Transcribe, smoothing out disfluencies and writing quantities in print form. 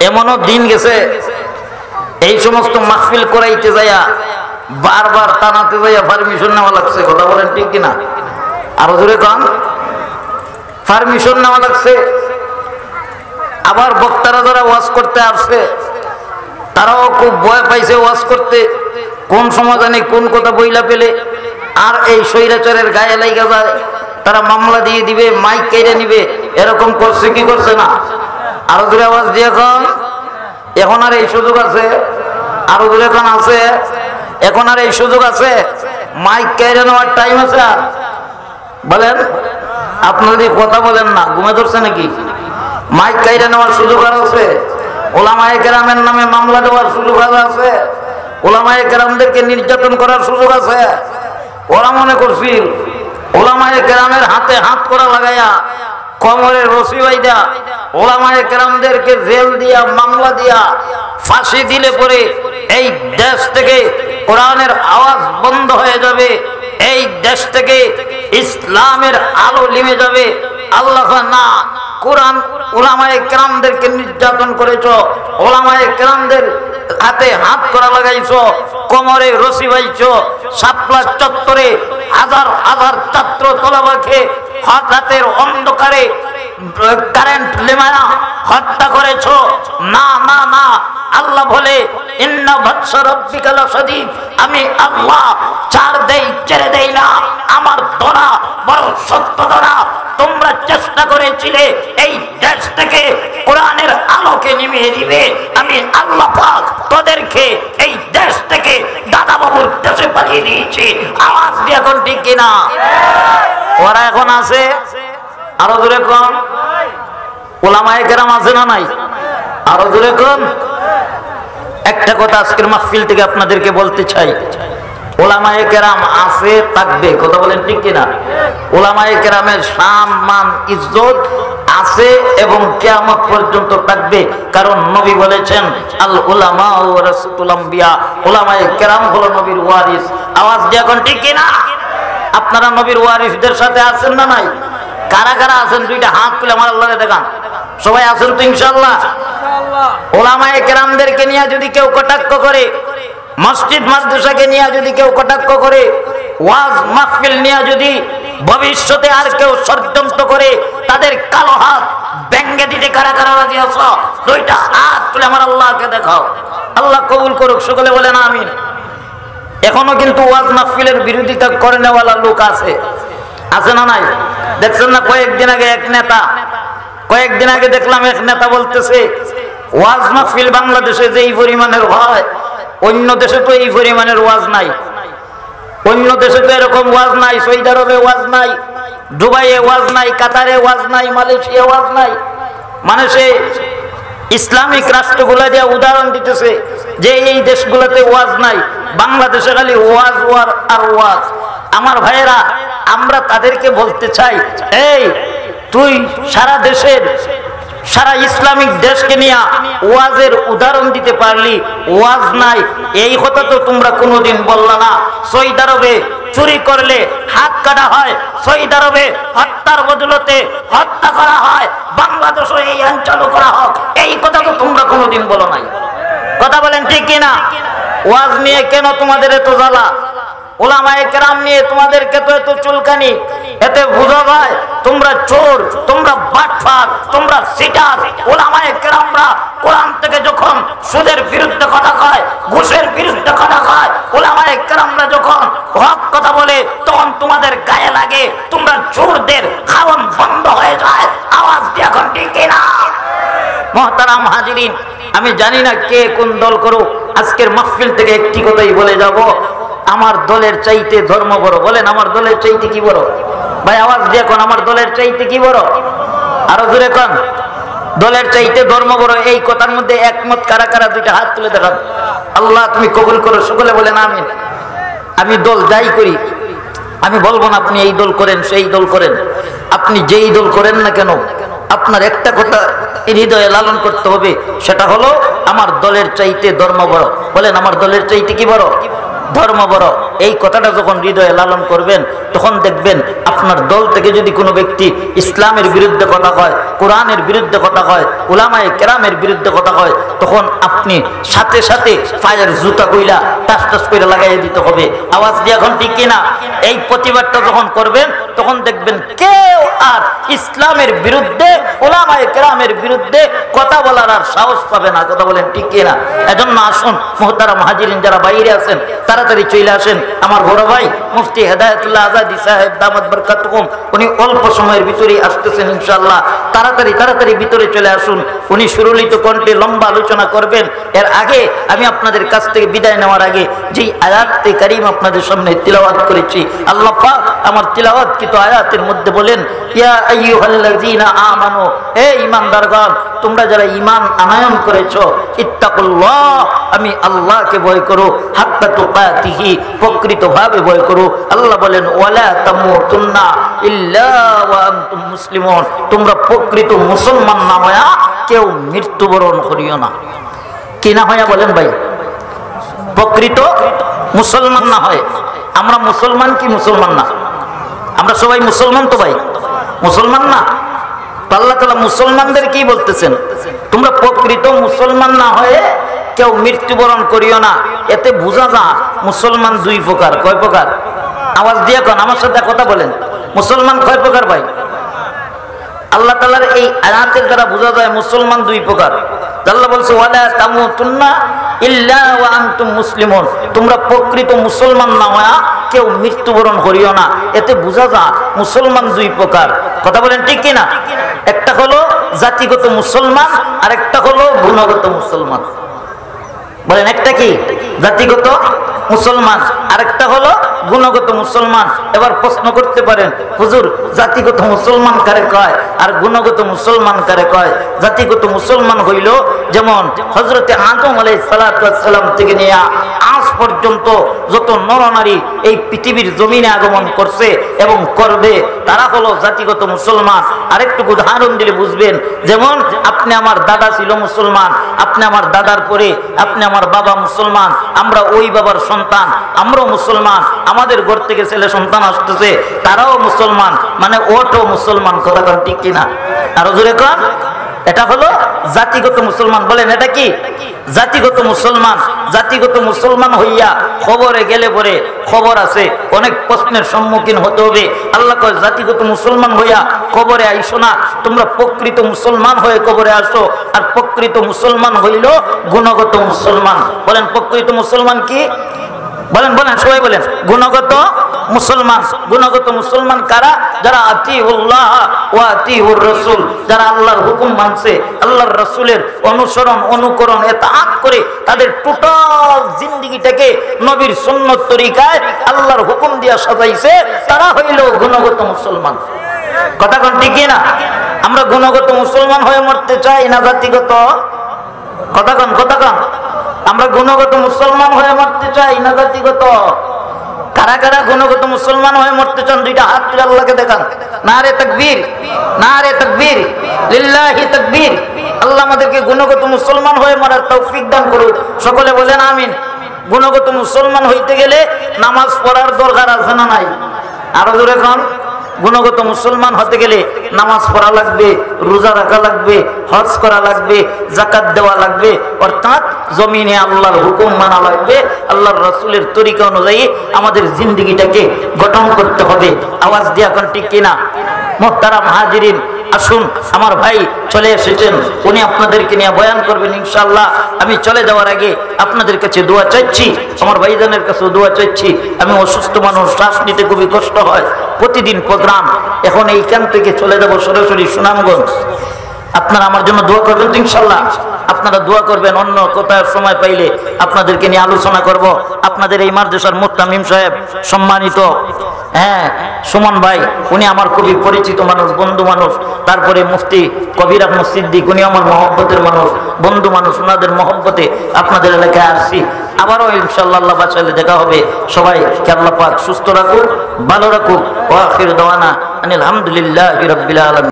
এমনও দিন গেছে এই সমস্ত মাহফিল করাইতে যাইয়া বারবার টানাতে যাইয়া পারমিশন নেওয়া লাগছে। কথা বলেন ঠিক কিনা? আরো জোরে কন। পারমিশন নেওয়া লাগছে। আবার বক্তারা যারা ওয়াজ করতে আসছে তারাও খুব ভয় পাইছে ওয়াজ করতে, কোন সমাধানে কোন কথা বইলা পেলে আর এই স্বৈরাচারের গায়ে লাইগা যায়, তারা মামলা দিয়ে দিবে, মাইক কেড়ে নিবে। এরকম করছে কি করছে না? আরো জোরে আওয়াজ দিয়ে এখন। এখন আর এই সুযোগ আছে? আরো জোরে এখন আছে? এখন আর এই সুযোগ আছে? মাইক কেড়ে নেওয়ার টাইম আছে? বলেন আপনারা যদি কথা বলেন না, ঘুমে ধরছে নাকি? মাইক কেড়ে নেওয়ার সুযোগ আর আছে? ওলামায়ে কেরামের নামে মামলা দেওয়ার সুযোগ আর আছে? ওলামায়ে কেরামদেরকে নির্যাতন করার সুযোগ আছে? ওরা মনে করছিল ওলামায়ে কেরামের হাতে হাত করা লাগাইয়া কোমরের রশি বাইদা ওলামায়ে কেরামদেরকে জেল দিয়া মামলা দিয়া ফাঁসি দিলে পরে এই দেশ থেকে কোরআনের আওয়াজ বন্ধ হয়ে যাবে, এই দেশ থেকে ইসলামের আলো নিভে যাবে। আল্লাহ না, কোরআন ওলামায়ে কেরামদেরকে নির্যাতন করেছো, ওলামায়ে কেরামদের হাতে হাত করা লাগাইছো, কোমরে রশি বাইছো, শাপলা চত্বরে হাজার হাজার ছাত্র তলাবাকে রাতের অন্ধকারে কারেন্ট লেমায়া হত্যা করেছো। না না না, আল্লাহ বলে ইন্না বাতশা রাব্বিকা লাশাদীদ, আমি আল্লাহ ছাড় দেই ছেড়ে দেই না, আমার ধরা বড় সত্য ধরা। তোমরা চেষ্টা করেছিলে এই দেশ থেকে কোরআনের আলোকে নিভিয়ে দিবে, আমি আল্লাহ পাক তোদেরকে এই দেশ থেকে দাদা বাবুর দেশে পাঠিয়ে দিয়েছি। আওয়াজ দিয়ে এখন ঠিক কিনা? ওরা এখন আছে? আরো জোরে কম। ওলামায়ে কেরাম আছে না নাই? আরো জোরে কম। একটা কথা আজকের মাহফিল থেকে আপনাদেরকে বলতে চাই, ওলামায়ে কেরাম আছে, থাকবে। কথা বলেন ঠিক কিনা? ওলামায়ে কেরামের সম্মান ইজ্জত আছে এবং কিয়ামত পর্যন্ত থাকবে। কারণ নবী বলেছেন আল উলামা ওয়ারাসাতুল আম্বিয়া, ওলামায়ে কেরাম হলো নবীর ওয়ারিস। আওয়াজ দিয়ে এখন ঠিক কিনা? আপনারা নবীর ওয়ারিসদের সাথে আছেন না নাই? কারা কারা আছেন দুইটা হাত তুলে আমার আল্লাহকে দেখান। সবাই আছেন তো ইনশাআল্লাহ? ওলামায়ে কেরামদেরকে নিয়ে যদি কেউ কটাক্ষ করে, মসজিদ মাদ্রাসাকে নিয়ে যদি কেউ কটাক্ষ করে, ওয়াজ মাহফিল নিয়ে যদি ভবিষ্যতে আর কেউ ষড়যন্ত্র করে, তাদের কালো হাত ভেঙ্গে দিতে কারা কারা রাজি আছো? দুইটা হাত তুলে আমার আল্লাহকে দেখাও। আল্লাহ কবুল করুক, সকলে বলেন আমিন। এখনো কিন্তু ওয়াজ মাহফিলের বিরোধিতা করে নেওয়ালা লোক আছে, আছে না নাই? দেখছেন না কয়েকদিন আগে এক নেতা, কয়েকদিন আগে দেখলাম এক নেতা বলতেছে ওয়াজ মাহফিল বাংলাদেশে যে এই পরিমাণের হয়, অন্য দেশে তো এই পরিমাণের ওয়াজ নাই, অন্য দেশে তো এরকম ওয়াজ নাই, সৌদি আরবে ওয়াজ নাই, দুবাইয়ে ওয়াজ নাই, কাতারে ওয়াজ নাই, মালয়েশিয়া ওয়াজ নাই। মানে সে ইসলামিক রাষ্ট্রগুলো দিয়ে উদাহরণ দিতেছে যে এই দেশগুলোতে ওয়াজ নাই, বাংলাদেশে খালি ওয়াজ আর ওয়াজ। আমার ভাইয়েরা, আমরা তাদেরকে বলতে চাই, এই তুই সারা দেশের সারা ইসলামিক দেশকে নিয়ে ওয়াজের উদাহরণ দিতে পারলি, ওয়াজ নাই এই কথা তো তোমরা কোনোদিন বললা না। সৌদি আরবে চুরি করলে হাত কাটা হয়, সৌদি আরবে হত্যার বদলতে হত্যা করা হয়, বাংলাদেশও এই আইন চালু করা হোক, এই কথা তো তোমরা কোনোদিন বলো নাই। কথা বলেন ঠিক কিনা? ওয়াজ নিয়ে কেন তোমাদের এত জ্বালা? ওলামায়ে কেরাম নিয়ে তোমাদেরকে তো এত চুলকানি। এতে বোঝা যায় তোমরা চোর, তোমরা বাটপার, তোমরা সিটার। ওলামায়ে কেরামরা কোরআন থেকে যখন সুদের বিরুদ্ধে কথা কয়, ঘুষের বিরুদ্ধে কথা কয়, ওলামায়ে কেরামরা যখন হক কথা বলে, তখন তোমাদের গায়ে লাগে, তোমরা চোরদের খাওয়ান বন্ধ হয়ে যায়। আওয়াজ দিয়ে এখন ঠিক কিনা? মুহতারাম হাজিরিন, আমি জানি না কে কোন দল করো, আজকের মাহফিল থেকে একটি কথাই বলে যাব, আমার দলের চাইতে ধর্ম বড়। বলেন আমার দলের চাইতে কি বড়? ভাই আওয়াজ দিয়ে কোন, আমার দলের চাইতে কি বড়? আরো জোরে কোন, দলের চাইতে ধর্ম বড়। এই কথার মধ্যে একমত কারা কারা? দুইটা হাত তুলে দেখান। আল্লাহ তুমি কবুল করো, সকলে বলেন আমিন। আমি দল যাই করি, আমি বলবো না আপনি এই দল করেন সেই দল করেন, আপনি যেই দল করেন না কেন, আপনার একটা কথা হৃদয়ে লালন করতে হবে, সেটা হলো আমার দলের চাইতে ধর্ম বড়। বলেন আমার দলের চাইতে কি বড়? ধর্ম বড়, এই কথাটা যখন হৃদয়ে লালন করবেন তখন দেখবেন আপনার দল থেকে যদি কোনো ব্যক্তি ইসলামের বিরুদ্ধে কথা কয়, কোরআনের বিরুদ্ধে কথা কয়, উলামায়ে কেরামের বিরুদ্ধে কথা কয়, তখন আপনি সাথে সাথে পায়ের জুতা কইলা টাস টাস করে লাগাইয়ে দিতে হবে। আওয়াজ দিয়ে এখন ঠিক কিনা? এই প্রতিবাদটা যখন করবেন তখন দেখবেন কেউ আর ইসলামের বিরুদ্ধে, উলামায়ে কেরামের বিরুদ্ধে কথা বলার আর সাহস পাবে না। কথা বলেন ঠিক কিনা? এজন্য আসুন মুহতারাম মুহাজিরিন যারা বাইরে আছেন তাড়াতাড়ি চলে আসেন। আমার বড় ভাই মুফতি হেদায়েতুল্লাহ আজাদি সাহেব দামাত বরকাতুহুম, উনি অল্প সময়ের ভিতরেই আসতেছেন ইনশাআল্লাহ। তাড়াতাড়ি ভিতরে চলে আসুন। উনি সুরলিত কণ্ঠে লম্বা আলোচনা করবেন। এর আগে আমি আপনাদের কাছ থেকে বিদায় নেওয়ার আগে যেই আয়াতে কারীম আপনাদের সামনে তিলাওয়াত করেছি, আল্লাহ পাক আমার তিলাওয়াতকৃত আয়াতের মধ্যে বলেন, ইয়া আইয়ুহাল্লাযীনা আমানু, হে ঈমানদারগণ, তোমরা যারা ঈমান আনয়ন করেছো, ইত্তাকুল্লাহ, আমি আল্লাহকে ভয় করো, হাক্কা তুকাতিহি, প্রকৃতভাবে ভয় করো। আল্লাহ বলেন, ওয়ালা তামুতুন্না ইল্লা ওয়া আনতুম মুসলিমুন, তোমরা প্রকৃত মুসলমান না হয়া কেউ মৃত্যুবরণ করিও না। কি না হয়া বলেন ভাই? প্রকৃত মুসলমান না হয়। আমরা মুসলমান কি মুসলমান না? আমরা সবাই মুসলমান তো ভাই, মুসলমান না? আল্লাহ তাআলা মুসলমানদের কি বলতেছেন? তোমরা প্রকৃত মুসলমান না হয়ে কেউ মৃত্যুবরণ করিও না। এতে বোঝা যায় মুসলমান দুই প্রকার। কয় প্রকার? আওয়াজ দিয়ে কোন, আমার সাথে কথা বলেন। মুসলমান কয় প্রকার ভাই? আল্লাহ তাআলার এই আয়াতের দ্বারা বোঝা যায় মুসলমান দুই প্রকার। আল্লাহ বলছে, ওয়ালা তামুতুন্না ইল্লা ওয়া আনতুম মুসলিমুন, তোমরা প্রকৃত মুসলমান না হয়া কেউ মৃত্যুবরণ করিও না। এতে বোঝা যায় মুসলমান দুই প্রকার। কথা বলেন ঠিক কিনা? একটা হলো জাতিগত মুসলমান, আর একটা হলো গুণগত মুসলমান। বলেন একটা কি? জাতিগত মুসলমান, আরেকটা হলো গুণগত মুসলমান। এবার প্রশ্ন করতে পারেন, হুজুর জাতিগত মুসলমান কারে কয় আর গুণগত মুসলমান কারে কয়? জাতিগত মুসলমান হইল যেমন হযরতে আদম আলাইহিস সালাতু ওয়াস সালাম থেকে নিয়ে আজ পর্যন্ত যত নরনারী এই পৃথিবীর জমিনে আগমন করছে এবং করবে, তারা হলো জাতিগত মুসলমান। আরেকটু উদাহরণ দিলে বুঝবেন, যেমন আপনি আমার দাদা ছিল মুসলমান, আপনি আমার দাদার পরে আপনি আমার বাবা মুসলমান, আমরা ওই বাবার সন্তান, আমরাও মুসলমান, আমাদের ঘর থেকে ছেলে সন্তান আসতেছে, তারাও মুসলমান, মানে ওটাও মুসলমান। কথা কন ঠিক কিনা? আরো জোরে কন। এটা হলো জাতিগত মুসলমান। বলেন এটা কি? জাতিগত মুসলমান। জাতিগত মুসলমান হইয়া খবরে গেলে পরে খবর আছে, অনেক প্রশ্নের সম্মুখীন হতে হবে। আল্লাহ কয়, জাতিগত মুসলমান হইয়া কবরে আইসো না, তোমরা প্রকৃত মুসলমান হয়ে কবরে আসো। আর প্রকৃত মুসলমান হইল গুণগত মুসলমান। বলেন প্রকৃত মুসলমান কি? বলেন বলেন সবাই বলেন। গুণগত মুসলমান। গুণগত মুসলমান কারা? যারা আতিউল্লাহ ওয়া আতিউর রাসূল, যারা আল্লাহর হুকুম মানছে, আল্লাহর রাসূলের অনুসরণ অনুকরণ ইতাআত করে তাদের টোটাল জিন্দেগিটাকে নবীর সুন্নাত তরিকায় আল্লাহর হুকুম দিয়া সাজাইছে, তারা হইল গুণগত মুসলমান। কথা কোন ঠিক না? আমরা গুণগত মুসলমান হয়ে মরতে চাই না জাতিগত? কথা কোন, কথা কোন। আমরা গুণগত মুসলমান হয়ে মরতে চাই না জাতিগত? কারা কারা গুণগত মুসলমান হয়ে মরতে চান? দুইটা হাত তুলে আল্লাহকে দেখান। নারে তাকবীর, নারে তাকবীর, লিল্লাহি তাকবীর। আল্লাহ আমাদেরকে গুণগত মুসলমান হয়ে মরার তৌফিক দান করুন। সকলে বলেন আমিন। গুণগত মুসলমান হইতে গেলে নামাজ পড়ার দরকার আছে না নাই? আরো জোরে কোন। গুণগত মুসলমান হতে গেলে নামাজ পড়া লাগবে, রোজা রাখা লাগবে, হজ করা লাগবে, যাকাত দেওয়া লাগবে, অর্থাৎ জমিনে আল্লাহর হুকুম মানা লাগবে, আল্লাহর রাসূলের তরিকা অনুযায়ী আমাদের জিন্দেগিটাকে গঠন করতে হবে। আওয়াজ দিয়া কোন ঠিক কিনা? মুহতারাম হাজিরিন, আসুন, আমার ভাই চলে এসেছেন, উনি আপনাদেরকে নিয়ে বয়ান করবেন ইনশাআল্লাহ। আমি চলে যাওয়ার আগে আপনাদের কাছে দোয়া চাইছি, আমার ভাইজানের কাছে দোয়া চাইছি। আমি অসুস্থ মানুষ, শ্বাস নিতে খুবই কষ্ট হয়, প্রতিদিন প্রোগ্রাম, এখন এইখান থেকে চলে যাব সরাসরি সুনামগঞ্জ। আপনারা আমার জন্য দোয়া করবেন তো ইনশাআল্লাহ? আপনারা দোয়া করবেন। অন্য কোথায় সময় পাইলে আপনাদেরকে নিয়ে আলোচনা করব। আপনাদের এই মাদ্রাসার মুত্তামিম সাহেব, সম্মানিত সুমন ভাই, উনি আমার খুবই পরিচিত মানুষ, বন্ধু মানুষ। তারপরে মুফতি কবির আহমদ সিদ্দিক, উনি আমার মহব্বতের মানুষ, বন্ধু মানুষ। ওনাদের মহব্বতে আপনাদের এলাকায় আসছি। আবারও ইনশাআল্লাহ আল্লাহ বাঁচাইলে দেখা হবে। সবাইকে আল্লাহ পাক সুস্থ রাখুক, ভালো রাখুক। ওয়া আখির দাওয়ানা আনিল হামদুলিল্লাহি রাব্বিল আলামিন।